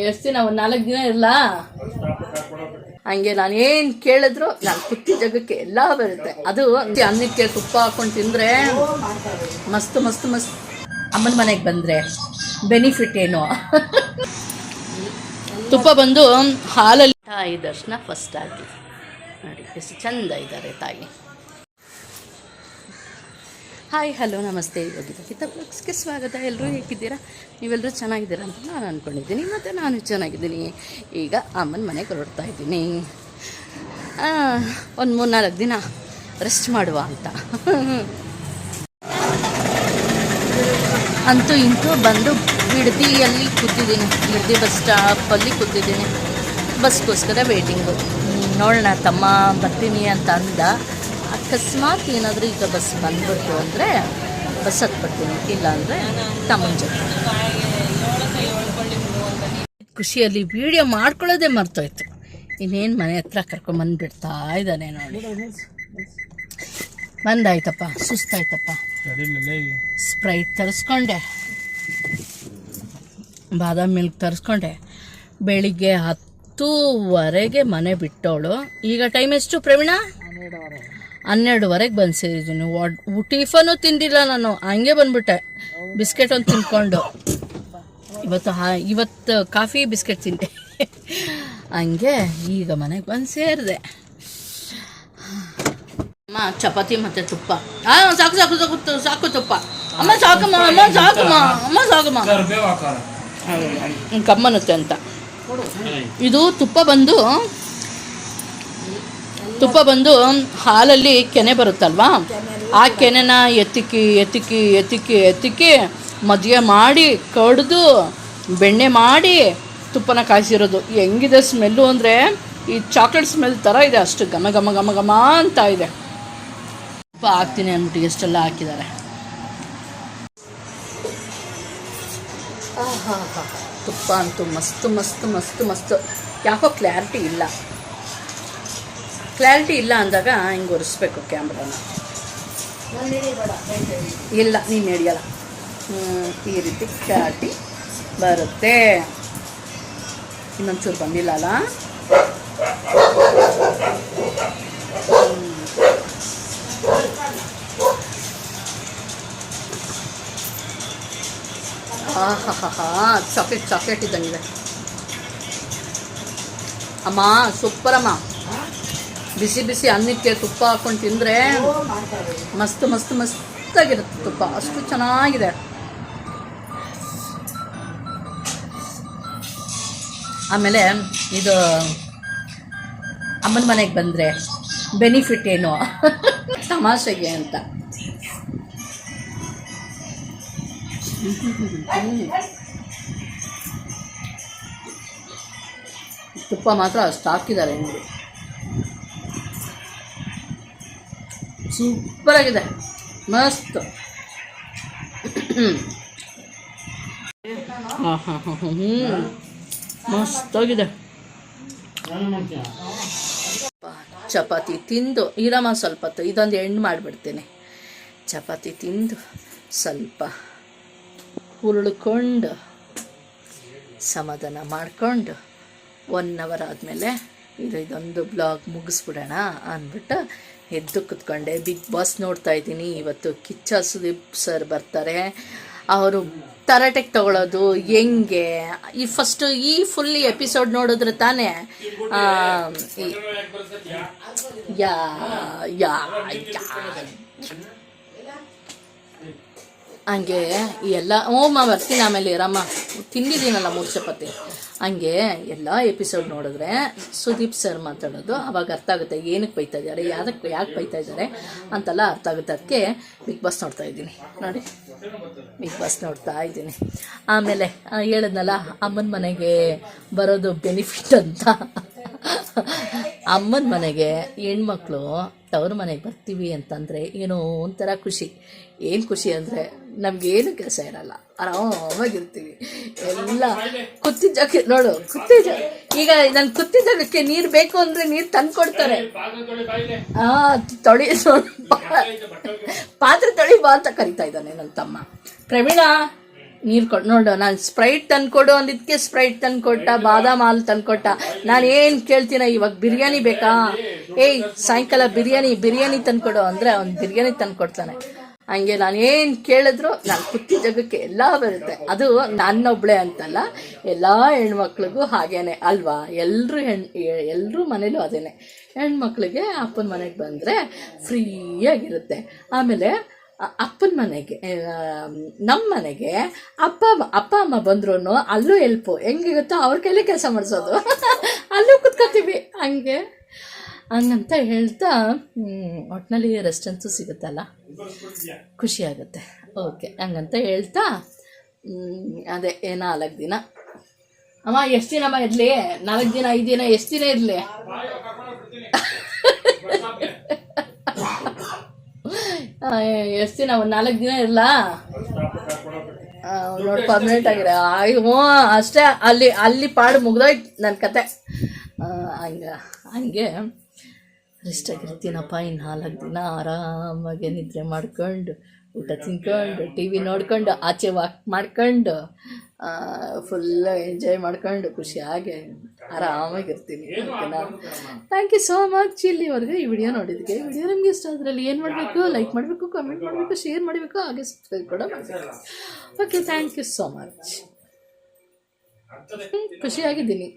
ಎಷ್ಟು ದಿನ, ಒಂದು 4 ದಿನ ಇರಲ್ಲ. ಹಂಗೆ ನಾನು ಏನು ಕೇಳಿದ್ರು ನಾನು ಕೂತಿದ್ದ ಜಾಗಕ್ಕೆ ಎಲ್ಲ ಬರುತ್ತೆ. ಅದು ಅನ್ನಕ್ಕೆ ತುಪ್ಪ ಹಾಕೊಂಡು ತಿಂದರೆ ಮಸ್ತ್ ಮಸ್ತ್ ಮಸ್ತ್. ಅಮ್ಮನ ಮನೆಗೆ ಬಂದರೆ ಬೆನಿಫಿಟ್ ಏನು? ತುಪ್ಪ ಬಂದು ಹಾಲಲ್ಲಿ ತಾಯಿ ದರ್ಶನ ಫಸ್ಟ್ ಆಗಿ ನೋಡಿ ಎಷ್ಟು ಚಂದ ಇದ್ದಾರೆ ತಾಯಿ. ಹಾಯ್ ಹಲೋ ನಮಸ್ತೆ, ಯೋಗಿತಾ ಬ್ಲಾಗ್ಸ್ಗೆ ಸ್ವಾಗತ. ಎಲ್ಲರೂ ಹೇಗಿದ್ದೀರಾ? ನೀವೆಲ್ಲರೂ ಚೆನ್ನಾಗಿದ್ದೀರಾ ಅಂತ ನಾನು ಅಂದ್ಕೊಂಡಿದ್ದೀನಿ, ಮತ್ತು ನಾನು ಚೆನ್ನಾಗಿದ್ದೀನಿ. ಈಗ ಅಮ್ಮನ ಮನೆಗೆ ಹೊರಡ್ತಾ ಇದ್ದೀನಿ, ಒಂದು 3-4 ದಿನ ರೆಸ್ಟ್ ಮಾಡುವ ಅಂತ. ಅಂತೂ ಇಂತೂ ಬಂದು ಬಿಡದಿಯಲ್ಲಿ ಕೂತಿದ್ದೀನಿ, ಬಿಡದಿ ಬಸ್ ಸ್ಟಾಪಲ್ಲಿ ಕೂತಿದ್ದೀನಿ. ಬಸ್ಗೋಸ್ಕರ ವೇಟಿಂಗು. ನೋಡೋಣ, ತಮ್ಮ ಬರ್ತೀನಿ ಅಂತ ಅಂದ. ಅಕಸ್ಮಾತ್ ಏನಾದರೂ ಈಗ ಬಸ್ ಬಂದ್ಬಿಡ್ತು ಅಂದರೆ ಬಸ್ ಹತ್ಬಿಡ್ತೀನಿ, ಇಲ್ಲ ಅಂದರೆ ತಮ್ಮನ ಜೊತೆ. ಖುಷಿಯಲ್ಲಿ ವೀಡಿಯೋ ಮಾಡ್ಕೊಳ್ಳೋದೇ ಮರ್ತೋಯ್ತು. ಇನ್ನೇನು ಮನೆ ಹತ್ರ ಕರ್ಕೊಂಬಂದುಬಿಡ್ತಾ ಇದ್ದಾನೆ ನೋಡಿ. ಬಂದಾಯ್ತಪ್ಪ, ಸುಸ್ತಾಯ್ತಪ್ಪ. ಸ್ಪ್ರೈಟ್ ತರಿಸ್ಕೊಂಡೆ, ಬಾದಾಮ್ ಮಿಲ್ಕ್ ತರಿಸ್ಕೊಂಡೆ. ಬೆಳಿಗ್ಗೆ 10:30ಗೆ ಮನೆ ಬಿಟ್ಟವಳು. ಈಗ ಟೈಮ್ ಎಷ್ಟು ಪ್ರವೀಣ? 12:30ಗೆ ಬಂದು ಸೇರಿದ್ದೀನಿ. ಟಿಫನು ತಿಂದಿಲ್ಲ ನಾನು, ಹಂಗೆ ಬಂದ್ಬಿಟ್ಟೆ. ಬಿಸ್ಕೆಟ್ ಒಂದು ತಿನ್ಕೊಂಡು ಇವತ್ತು ಕಾಫಿ ಬಿಸ್ಕೆಟ್ ತಿಂದೆ. ಹಂಗೆ ಈಗ ಮನೆಗೆ ಬಂದು ಸೇರಿದೆ. ಅಮ್ಮ ಚಪಾತಿ ಮತ್ತು ತುಪ್ಪ. ಸಾಕು ಸಾಕು ಸಾಕು ಸಾಕು ತುಪ್ಪ. ಅಮ್ಮ ಸಾಕಮ್ಮ, ಅಮ್ಮ ಸಾಕಮ್ಮ, ಅಮ್ಮ ಸಾಕಮ್ಮ, ಕಮ್ಮನುತ್ತೆ ಅಂತ. ಇದು ತುಪ್ಪ ಬಂದು ಹಾಲಲ್ಲಿ ಕೆನೆ ಬರುತ್ತಲ್ವಾ, ಆ ಕೆನೆನ ಎತ್ತಿಕ್ಕಿ ಮಜ್ಜಿಗೆ ಮಾಡಿ ಕಡ್ದು ಬೆಣ್ಣೆ ಮಾಡಿ ತುಪ್ಪನ ಕಾಯಿಸಿರೋದು. ಹೆಂಗಿದೆ ಸ್ಮೆಲ್ಲು ಅಂದರೆ ಈ ಚಾಕ್ಲೇಟ್ ಸ್ಮೆಲ್ ಥರ ಇದೆ, ಅಷ್ಟು ಘಮ ಘಮ ಘಮ ಘಮ ಅಂತ ಇದೆ. ತುಪ್ಪ ಹಾಕ್ತೀನಿ ಅಂದ್ಬಿಟ್ಟು ಎಷ್ಟೆಲ್ಲ ಹಾಕಿದ್ದಾರೆ. ತುಪ್ಪ ಅಂತೂ ಮಸ್ತು ಮಸ್ತು ಮಸ್ತು ಮಸ್ತು. ಯಾಕೋ ಕ್ಲಾರಿಟಿ ಇಲ್ಲ ಅಂದಾಗ ಹಿಂಗೆ ಒರೆಸ್ಬೇಕು ಕ್ಯಾಮ್ರಾನ. ಇಲ್ಲ, ನೀನು ನಡೆಯಲ್ಲ. ಈ ರೀತಿ ಕ್ಲಾರಿಟಿ ಬರುತ್ತೆ. ಇನ್ನೊಂಚೂರು ಬಂದಿಲ್ಲ ಅಲ್ಲ. ಚಾಕ್ಲೇಟ್ ಇದ್ದಂಗಿದೆ ಅಮ್ಮ. ಸೂಪರಮ್ಮ. ಬಿಸಿ ಬಿಸಿ ಅನ್ನಕ್ಕೆ ತುಪ್ಪ ಹಾಕೊಂಡು ತಿಂದರೆ ಮಸ್ತ್ ಮಸ್ತ್ ಮಸ್ತಾಗಿರುತ್ತೆ ತುಪ್ಪ, ಅಷ್ಟು ಚೆನ್ನಾಗಿದೆ. ಆಮೇಲೆ ಇದು ಅಮ್ಮನ ಮನೆಗೆ ಬಂದರೆ ಬೆನಿಫಿಟ್ ಏನು ತಮಾಷೆಗೆ ಅಂತ. ತುಪ್ಪ ಮಾತ್ರ ಅಷ್ಟು ಹಾಕಿದ್ದಾರೆ ನೋಡಿ, ಸೂಪರಾಗಿದೆ, ಮಸ್ತ್. ಮಸ್ತಾಗಿದೆ. ಚಪಾತಿ ತಿಂದು ಇರಮ್ಮ ಸ್ವಲ್ಪ ಹೊತ್ತು, ಇದೊಂದು ಎಂಡ್ ಮಾಡಿಬಿಡ್ತೀನಿ. ಚಪಾತಿ ತಿಂದು ಸ್ವಲ್ಪ ಉರುಳ್ಕೊಂಡು ಸಮಾಧಾನ ಮಾಡಿಕೊಂಡು 1 hour ಆದಮೇಲೆ ಇದೊಂದು ಬ್ಲಾಗ್ ಮುಗಿಸ್ಬಿಡೋಣ ಅಂದ್ಬಿಟ್ಟು ಎದ್ದು ಕುತ್ಕೊಂಡೆ. ಬಿಗ್ ಬಾಸ್ ನೋಡ್ತಾ ಇದ್ದೀನಿ. ಇವತ್ತು ಕಿಚ್ಚ ಸುದೀಪ್ ಸರ್ ಬರ್ತಾರೆ. ಅವರು ತರಾಟೆಗೆ ತಗೊಳ್ಳೋದು ಹೆಂಗೆ, ಈ ಫಸ್ಟು ಈ ಫುಲ್ ಎಪಿಸೋಡ್ ನೋಡಿದ್ರೆ ತಾನೇ ಯಾ ಯಾ ಹಂಗೆ ಎಲ್ಲ ಬರ್ತೀನಿ. ಆಮೇಲೆ ರಮ್ಮ ತಿಂದಿದ್ದೀನಲ್ಲ 3 ಚಪಾತಿ. ಹಂಗೆ ಎಲ್ಲ ಎಪಿಸೋಡ್ ನೋಡಿದ್ರೆ ಸುದೀಪ್ ಸರ್ ಮಾತಾಡೋದು ಅವಾಗ ಅರ್ಥ ಆಗುತ್ತೆ, ಏನಕ್ಕೆ ಬೈತಾ ಇದ್ದಾರೆ, ಯಾಕೆ ಬೈತಾ ಇದ್ದಾರೆ ಅಂತೆಲ್ಲ ಅರ್ಥ ಆಗುತ್ತೆ. ಅದಕ್ಕೆ ಬಿಗ್ ಬಾಸ್ ನೋಡ್ತಾ ಇದ್ದೀನಿ ನೋಡಿ, ಬಿಗ್ ಬಾಸ್ ನೋಡ್ತಾ ಇದ್ದೀನಿ. ಆಮೇಲೆ ಹೇಳಿದ್ನಲ್ಲ ಅಮ್ಮನ ಮನೆಗೆ ಬರೋದು ಬೆನಿಫಿಟ್ ಅಂತ. ಅಮ್ಮನ ಮನೆಗೆ ಹೆಣ್ಮಕ್ಳು ತವ್ರ ಮನೆಗೆ ಬರ್ತೀವಿ ಅಂತಂದರೆ ಏನೋ ಒಂಥರ ಖುಷಿ. ಏನು ಖುಷಿ ಅಂದರೆ ನಮಗೇನು ಕೆಲಸ ಇರಲ್ಲ, ಆರಾಮಾಗಿರ್ತೀವಿ. ಎಲ್ಲ ಕೂತಿದ್ದ ನೋಡು, ಈಗ ನಾನು ಕೂತಿದ್ದಕ್ಕೆ ನೀರು ಬೇಕು ಅಂದರೆ ನೀರು ತಂದು ಕೊಡ್ತಾರೆ. ತೊಳಿ ಪಾತ್ರೆ ತೊಳಿ ಬಾ ಅಂತ ಕರಿತಾ ಇದ್ದಾನೆ ನನ್ನ ತಮ್ಮ. ಪ್ರವೀಣ ನೀರು ಕೊಟ್ಟು ನೋಡು, ನಾನು ಸ್ಪ್ರೈಟ್ ತಂದ್ಕೊಡು ಅಂದಿದ್ದಕ್ಕೆ ಸ್ಪ್ರೈಟ್ ತಂದ್ಕೊಟ್ಟ, ಬಾದಾಮ್ ಹಾಲು ತಂದ್ಕೊಟ್ಟ. ನಾನು ಏನು ಕೇಳ್ತೀನ, ಇವಾಗ ಬಿರಿಯಾನಿ ಬೇಕಾ, ಏಯ್ ಸಾಯಂಕಾಲ ಬಿರಿಯಾನಿ ತಂದ್ಕೊಡು ಅಂದರೆ ಅವ್ನು ಬಿರಿಯಾನಿ ತಂದ್ಕೊಡ್ತಾನೆ. ಹಂಗೆ ನಾನು ಏನು ಕೇಳಿದ್ರು ನಾನು ಕುತ್ತಿ ಜಾಗಕ್ಕೆ ಎಲ್ಲ ಬರುತ್ತೆ. ಅದು ನನ್ನೊಬ್ಳೆ ಅಂತಲ್ಲ, ಎಲ್ಲ ಹೆಣ್ಮಕ್ಳಿಗೂ ಹಾಗೇನೆ ಅಲ್ವಾ, ಎಲ್ಲರೂ ಮನೇಲೂ ಅದೇನೆ. ಹೆಣ್ಮಕ್ಳಿಗೆ ಅಪ್ಪನ ಮನೆಗೆ ಬಂದರೆ ಫ್ರೀಯಾಗಿರುತ್ತೆ. ಆಮೇಲೆ ಅಪ್ಪನ ಮನೆಗೆ, ನಮ್ಮ ಮನೆಗೆ ಅಪ್ಪ ಅಮ್ಮ ಬಂದ್ರೂ ಅಲ್ಲೂ ಹೆಲ್ಪು ಹೆಂಗಿರುತ್ತೋ ಅವ್ರ ಕೈಲೇ ಕೆಲಸ ಮಾಡಿಸೋದು, ಅಲ್ಲೂ ಕುತ್ಕೋತೀವಿ ಹಂಗಂತ ಹೇಳ್ತಾ ಒಟ್ಟಿನಲ್ಲಿ ರೆಸ್ಟೆನ್ಸು ಸಿಗುತ್ತಲ್ಲ, ಖುಷಿ ಆಗುತ್ತೆ. ಓಕೆ, ಹಂಗಂತ ಹೇಳ್ತಾ ಅದೇ 4 ದಿನ ಅಮ್ಮ. ಎಷ್ಟು ದಿನಮ್ಮ ಇರಲಿ? 4 ದಿನ 5 ದಿನ ಎಷ್ಟು ದಿನ ಇರಲಿ? ಎಷ್ಟು ದಿನ? ಒಂದು 4 ದಿನ ಇರಲ್ಲ ನೋಡಿ, ಪರ್ಮನೆಂಟ್ ಆಗಿರ. ಹ್ಞೂ ಅಷ್ಟೇ, ಅಲ್ಲಿ ಪಾಡು ಮುಗ್ದೋಯ್ತು ನನ್ನ ಕತೆ. ಹಂಗೆ ರೆಸ್ಟ್ ಆಗಿರ್ತೀನಪ್ಪ. ಇನ್ನು 4 ದಿನ ಆರಾಮಾಗಿ ನಿದ್ರೆ ಮಾಡ್ಕೊಂಡು, ಊಟ ತಿನ್ಕೊಂಡು, ಟಿ ವಿ ನೋಡ್ಕೊಂಡು, ಆಚೆ ವಾಕ್ ಮಾಡ್ಕೊಂಡು, ಫುಲ್ ಎಂಜಾಯ್ ಮಾಡ್ಕೊಂಡು ಖುಷಿಯಾಗಿ ಆರಾಮಾಗಿರ್ತೀನಿ. ಓಕೆನಾ? ಥ್ಯಾಂಕ್ ಯು ಸೋ ಮಚ್ ಇಲ್ಲಿವರೆಗೂ ಈ ವಿಡಿಯೋ ನೋಡಿದ್ದಕ್ಕೆ. ವಿಡಿಯೋ ನಿಮಗೆ ಇಷ್ಟ ಅದರಲ್ಲಿ ಏನು ಮಾಡಬೇಕು? ಲೈಕ್ ಮಾಡಬೇಕು, ಕಮೆಂಟ್ ಮಾಡಬೇಕು, ಶೇರ್ ಮಾಡಬೇಕು, ಹಾಗೆ ಸಬ್ಸ್ಕ್ರೈಬ್ ಕೂಡ ಮಾಡಬೇಕು. Okay, thank you so much. ಖುಷಿಯಾಗಿದ್ದೀನಿ.